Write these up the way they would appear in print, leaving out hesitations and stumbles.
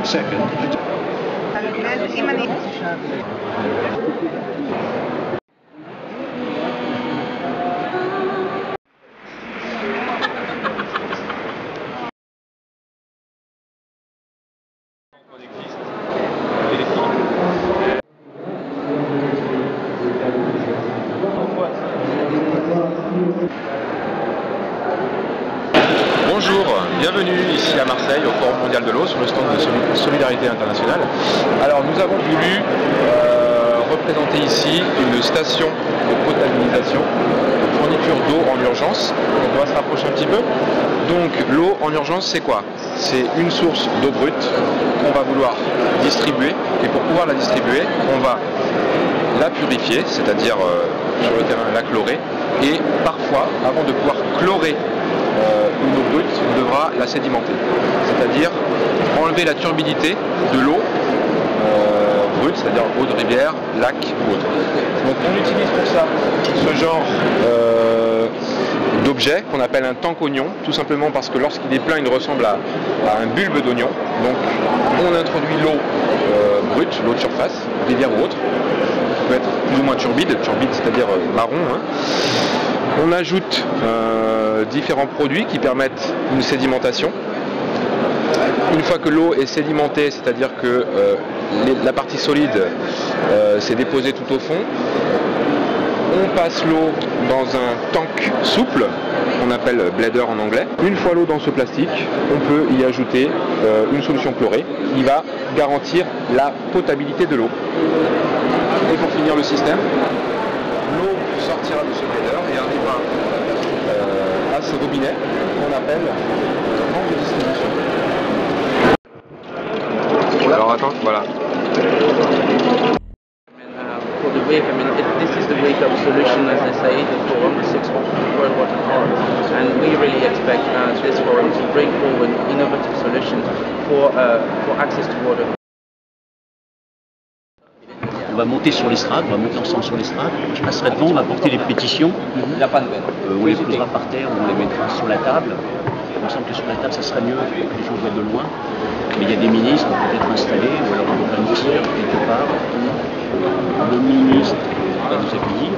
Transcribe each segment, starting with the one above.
Second. Bonjour, bienvenue ici à Marseille au Forum mondial de l'eau sur le stand de Solidarité Internationale. Alors nous avons voulu représenter ici une station de potabilisation, de fourniture d'eau en urgence. Donc on va se rapprocher un petit peu. Donc l'eau en urgence c'est quoi? C'est une source d'eau brute qu'on va vouloir distribuer, et pour pouvoir la distribuer on va la purifier, c'est-à-dire sur le terrain la chlorer, et parfois avant de pouvoir chlorer une eau brute, on devra la sédimenter, c'est-à-dire enlever la turbidité de l'eau brute, c'est-à-dire eau de rivière, lac ou autre. Donc on utilise pour ça ce genre d'objet qu'on appelle un tank oignon, tout simplement parce que lorsqu'il est plein il ressemble à un bulbe d'oignon. Donc on introduit l'eau brute, l'eau de surface, rivière ou autre, qui peut être plus ou moins turbide c'est-à-dire marron, hein. On ajoute différents produits qui permettent une sédimentation. Une fois que l'eau est sédimentée, c'est-à-dire que la partie solide s'est déposée tout au fond, on passe l'eau dans un tank souple, qu'on appelle bladder en anglais. Une fois l'eau dans ce plastique, on peut y ajouter une solution chlorée qui va garantir la potabilité de l'eau. Et pour finir le système, l'eau sortira de ce bladder et arrivera à ce robinet qu'on appelle banque de distribution. Alors attends, voilà. For the wake, I mean, this is the wake-up solution, as they say, the forum, the sixth World Water Forum, and we really expect this forum to bring forward innovative solutions for access to water. On va monter sur l'estrade, on va monter ensemble sur l'estrade. Je passerai devant, on va porter des pétitions. On les posera par terre, on les mettra sur la table. Il me semble que sur la table, ça serait mieux que les gens voient de loin. Mais il y a des ministres peut-être installés, ou alors on va nous dire quelque part. Le ministre va nous accueillir.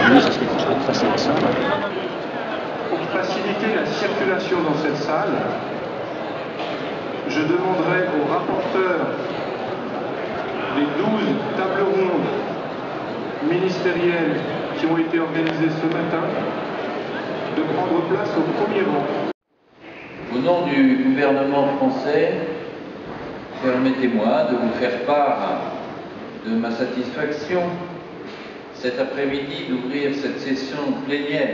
Le ministre, est-ce qu'il serait face à la salle? Pour faciliter la circulation dans cette salle, je demanderai au rapporteur des 12 tables rondes ministérielles qui ont été organisées ce matin de prendre place au premier rang. Au nom du gouvernement français, permettez-moi de vous faire part de ma satisfaction cet après-midi d'ouvrir cette session plénière.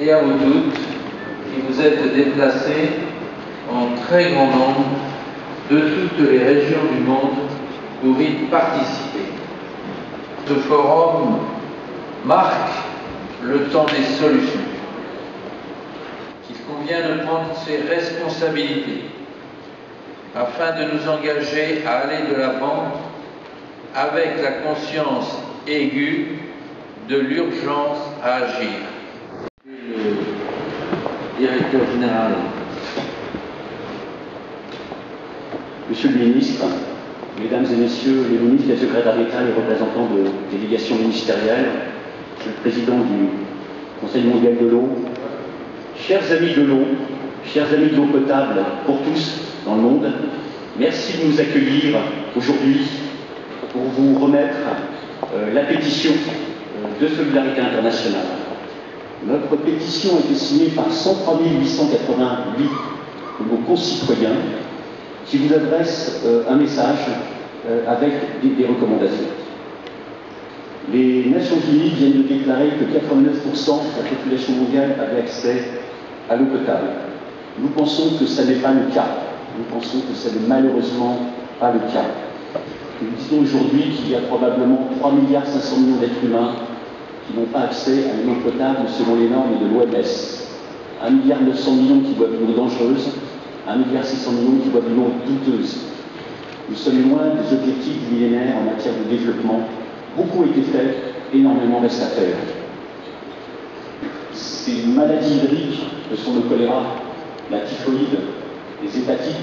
Et à vous toutes qui vous êtes déplacés en très grand nombre de toutes les régions du monde pour y participer. Ce forum marque le temps des solutions. Il convient de prendre ses responsabilités afin de nous engager à aller de l'avant avec la conscience aiguë de l'urgence à agir. Le directeur général. Monsieur le ministre, Mesdames et Messieurs les ministres, les secrétaires d'État, les représentants de délégations ministérielles, Monsieur le Président du Conseil mondial de l'eau, chers amis de l'eau, chers amis de l'eau potable pour tous dans le monde, merci de nous accueillir aujourd'hui pour vous remettre la pétition de Solidarité Internationale. Notre pétition a été signée par 103 888 de nos concitoyens qui vous adressent un message avec des recommandations. Les Nations Unies viennent de déclarer que 89% de la population mondiale avait accès à l'eau potable. Nous pensons que ce n'est pas le cas. Nous pensons que ce n'est malheureusement pas le cas. Nous disons aujourd'hui qu'il y a probablement 3,5 milliards d'êtres humains qui n'ont pas accès à une eau potable selon les normes de l'OMS. 1,9 milliard qui boivent une eau dangereuse, 1,6 milliard qui boivent une eau douteuse. Nous sommes loin des objectifs du millénaire en matière de développement. Beaucoup a été fait, énormément reste à faire. Ces maladies hydriques que sont le choléra, la typhoïde, les hépatites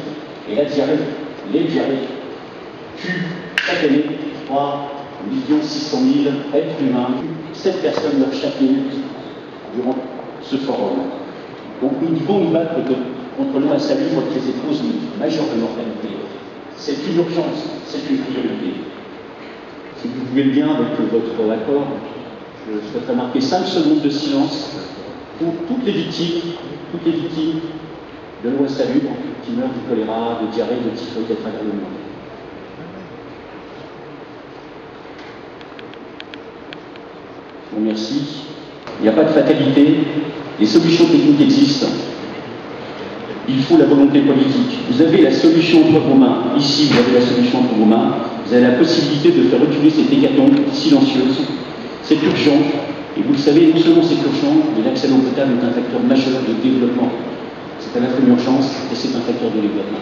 et la diarrhée, les diarrhées, tuent chaque année 3 600 000 êtres humains. 7 personnes meurent chaque minute durant ce forum. Donc nous devons nous battre contre l'eau insalubre qui est cause majeure de mortalité. C'est une urgence, c'est une priorité. Si vous pouvez le bien avec votre accord, je souhaiterais marquer 5 secondes de silence pour toutes les victimes de l'eau insalubre qui meurent du choléra, de diarrhée, de typhoïde à travers le monde. Je vous remercie. Il n'y a pas de fatalité. Les solutions techniques existent. Il faut la volonté politique. Vous avez la solution entre vos mains. Ici, vous avez la solution entre vos mains. Vous avez la possibilité de faire reculer cette hécatombe silencieuse. C'est urgent. Et vous le savez, non seulement c'est urgent, mais l'accès à l'eau potable est un facteur majeur de développement. C'est à la fois une urgence et c'est un facteur de développement.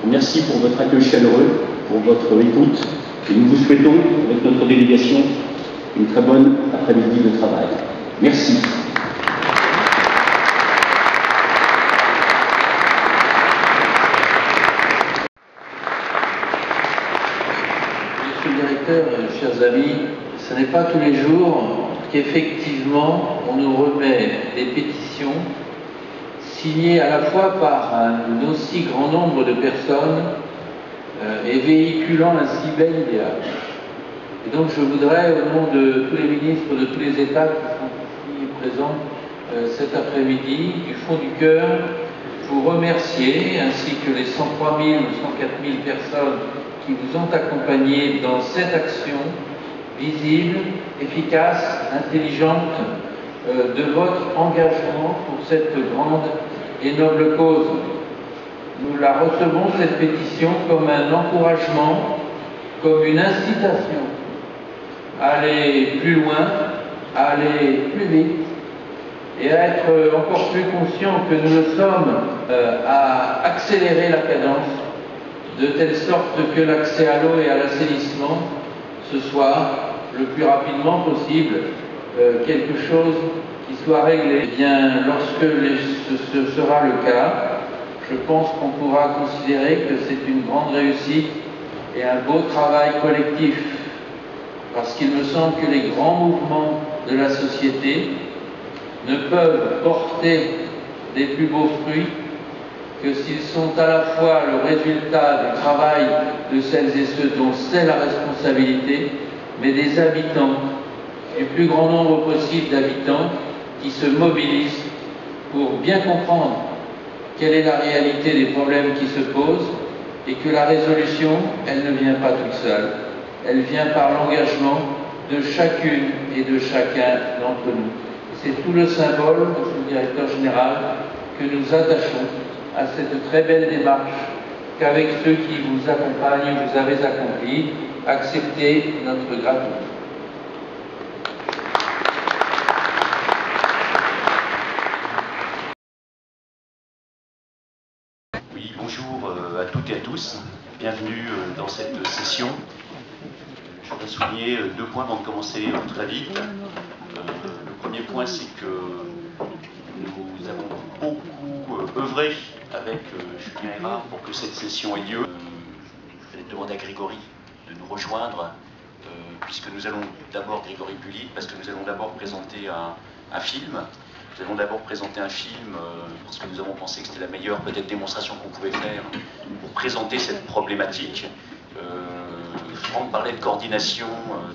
Merci pour votre accueil chaleureux, pour votre écoute. Et nous vous souhaitons, avec notre délégation, une très bonne après-midi de travail. Merci. Monsieur le directeur, chers amis, ce n'est pas tous les jours qu'effectivement on nous remet des pétitions signées à la fois par un aussi grand nombre de personnes et véhiculant un si bel idéal. Et donc je voudrais, au nom de tous les ministres de tous les États qui sont ici présents cet après-midi, du fond du cœur, vous remercier, ainsi que les 103 000 ou 104 000 personnes qui vous ont accompagné dans cette action visible, efficace, intelligente, de votre engagement pour cette grande et noble cause. Nous la recevons, cette pétition, comme un encouragement, comme une incitation à aller plus loin, à aller plus vite et à être encore plus conscients que nous le sommes à accélérer la cadence de telle sorte que l'accès à l'eau et à l'assainissement ce soit le plus rapidement possible quelque chose qui soit réglé. Eh bien, lorsque ce sera le cas, je pense qu'on pourra considérer que c'est une grande réussite et un beau travail collectif. Parce qu'il me semble que les grands mouvements de la société ne peuvent porter des plus beaux fruits que s'ils sont à la fois le résultat du travail de celles et ceux dont c'est la responsabilité, mais des habitants, du plus grand nombre possible d'habitants qui se mobilisent pour bien comprendre quelle est la réalité des problèmes qui se posent et que la résolution, elle ne vient pas toute seule. Elle vient par l'engagement de chacune et de chacun d'entre nous. C'est tout le symbole, monsieur le directeur général, que nous attachons à cette très belle démarche qu'avec ceux qui vous accompagnent, vous avez accompli, acceptez notre gratitude. Oui, bonjour à toutes et à tous. Bienvenue dans cette session. Je voudrais souligner 2 points avant de commencer très vite. Le premier point, c'est que nous avons beaucoup œuvré avec Julien Hérard pour que cette session ait lieu. Je vais demander à Grégory de nous rejoindre, puisque nous allons d'abord, Grégory Bully, parce que nous allons d'abord présenter un film. Nous allons d'abord présenter un film parce que nous avons pensé que c'était la meilleure peut-être démonstration qu'on pouvait faire pour présenter cette problématique. Franck parlait de coordination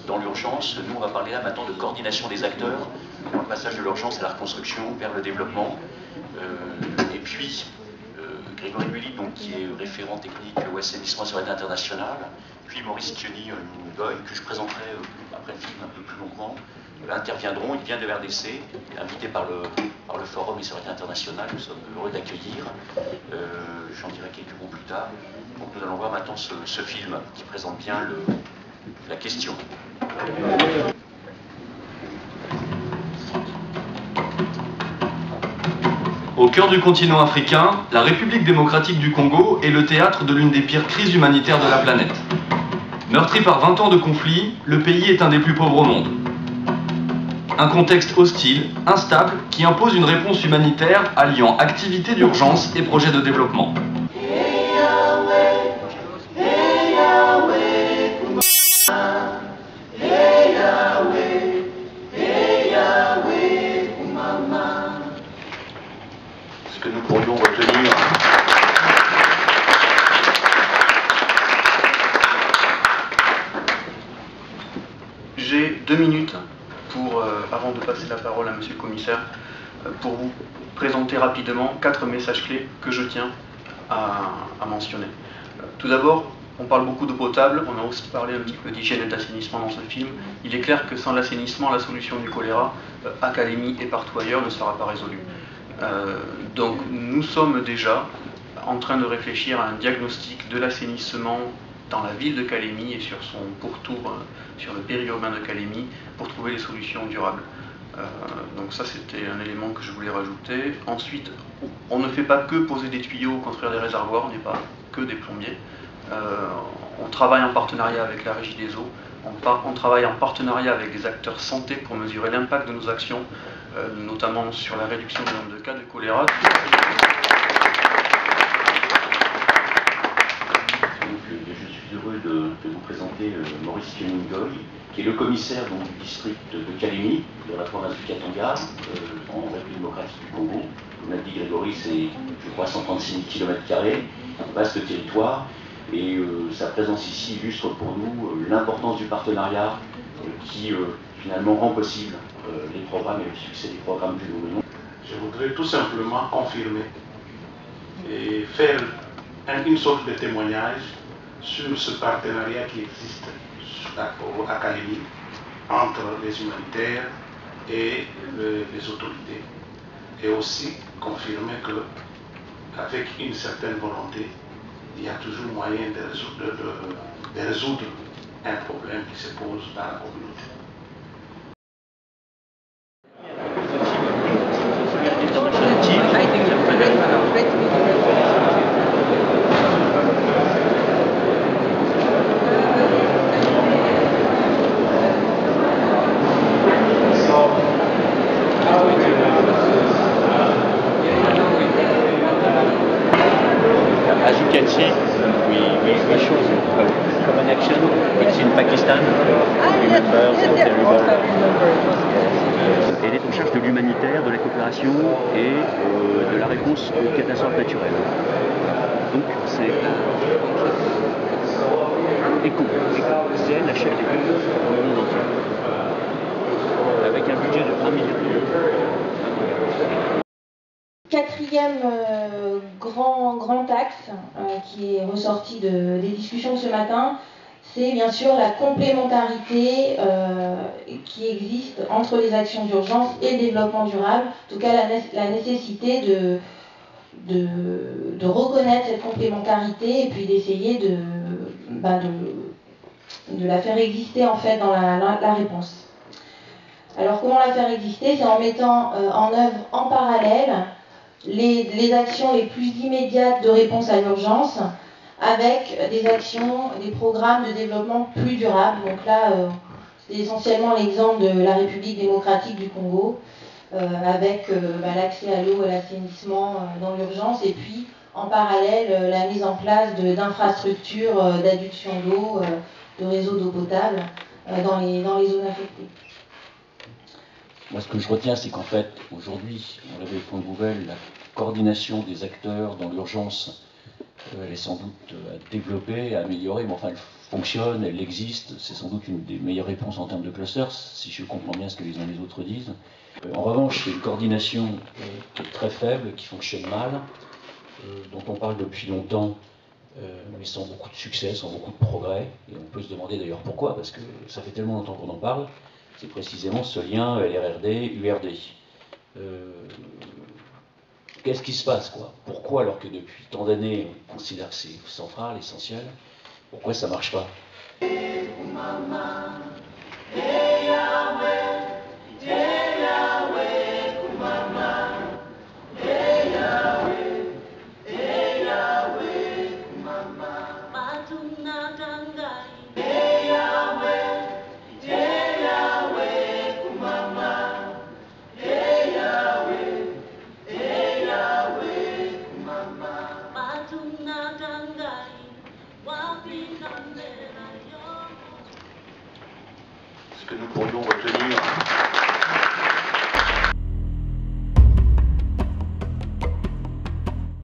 dans l'urgence. Nous, on va parler là maintenant de coordination des acteurs dans le passage de l'urgence à la reconstruction vers le développement. Et puis, Grégory Bully, donc, qui est référent technique au assainissement sur l'aide internationale, puis Maurice Kioni, que je présenterai après le film un peu plus longuement, interviendront. Il vient de RDC, invité par le Forum et sur l'aide internationale. Nous sommes heureux d'accueillir. J'en dirai quelques mots plus tard. Donc nous allons voir maintenant ce film qui présente bien la question. Au cœur du continent africain, la République démocratique du Congo est le théâtre de l'une des pires crises humanitaires de la planète. Meurtri par 20 ans de conflit, le pays est un des plus pauvres au monde. Un contexte hostile, instable, qui impose une réponse humanitaire alliant activité d'urgence et projet de développement. Ce que nous pourrions retenir. J'ai 2 minutes pour, avant de passer la parole à Monsieur le Commissaire, pour vous présenter rapidement 4 messages clés que je tiens à mentionner. Tout d'abord, on parle beaucoup d'eau potable, on a aussi parlé un petit peu d'hygiène et d'assainissement dans ce film. Il est clair que sans l'assainissement, la solution du choléra à Calémie et partout ailleurs ne sera pas résolue. Donc nous sommes déjà en train de réfléchir à un diagnostic de l'assainissement dans la ville de Calémie et sur son pourtour, sur le périurbain de Calémie, pour trouver les solutions durables. Donc ça, c'était un élément que je voulais rajouter. Ensuite, on ne fait pas que poser des tuyaux, construire des réservoirs, on n'est pas que des plombiers. On travaille en partenariat avec la Régie des eaux, on travaille en partenariat avec des acteurs santé pour mesurer l'impact de nos actions, notamment sur la réduction du nombre de cas de choléra. Je suis heureux de vous présenter Maurice Kemungoy, qui est le commissaire du district de Calémie, de la province du Katanga, en République démocratique du Congo. Comme l'a dit Grégory, c'est, je crois, 136 000 km², un vaste territoire, et sa présence ici illustre pour nous l'importance du partenariat qui finalement rend possible les programmes et le succès des programmes que nous menons. Je voudrais tout simplement confirmer et faire une sorte de témoignage sur ce partenariat qui existe à Calémie entre les humanitaires et les autorités. Et aussi confirmer qu'avec une certaine volonté, il y a toujours moyen de résoudre un problème qui se pose dans la communauté. As you can see, we show common action. It's in Pakistan. Remember the terrible. Elle est en charge de l'humanitaire, de la coopération et de la réponse aux catastrophes naturelles. Donc c'est ECHO. C'est elle la chef d'équipe dans le monde entier. Avec un budget de 1 milliard d'euros. Quatrième grand axe qui est ressorti des discussions de ce matin, c'est bien sûr la complémentarité qui existe entre les actions d'urgence et le développement durable. En tout cas, la nécessité de reconnaître cette complémentarité et puis d'essayer de la faire exister en fait dans la réponse. Alors comment la faire exister? C'est en mettant en œuvre en parallèle les actions les plus immédiates de réponse à l'urgence avec des actions, des programmes de développement plus durables. Donc là, c'est essentiellement l'exemple de la République démocratique du Congo avec l'accès à l'eau et l'assainissement dans l'urgence et puis en parallèle la mise en place d'infrastructures d'adduction d'eau, de réseaux d'eau potable dans les zones affectées. Moi, ce que je retiens, c'est qu'en fait, aujourd'hui, on l'avait fait de nouvelles, la coordination des acteurs dans l'urgence, elle est sans doute à développer, à améliorer, mais enfin, elle fonctionne, elle existe, c'est sans doute une des meilleures réponses en termes de clusters, si je comprends bien ce que les uns et les autres disent. En revanche, c'est une coordination qui est très faible, qui fonctionne mal, dont on parle depuis longtemps, mais sans beaucoup de succès, sans beaucoup de progrès, et on peut se demander d'ailleurs pourquoi, parce que ça fait tellement longtemps qu'on en parle. C'est précisément ce lien LRRD-URD. Qu'est-ce qui se passe, quoi? Pourquoi, alors que depuis tant d'années, on considère que c'est central, essentiel, pourquoi ça ne marche pas? Ce que nous pourrions retenir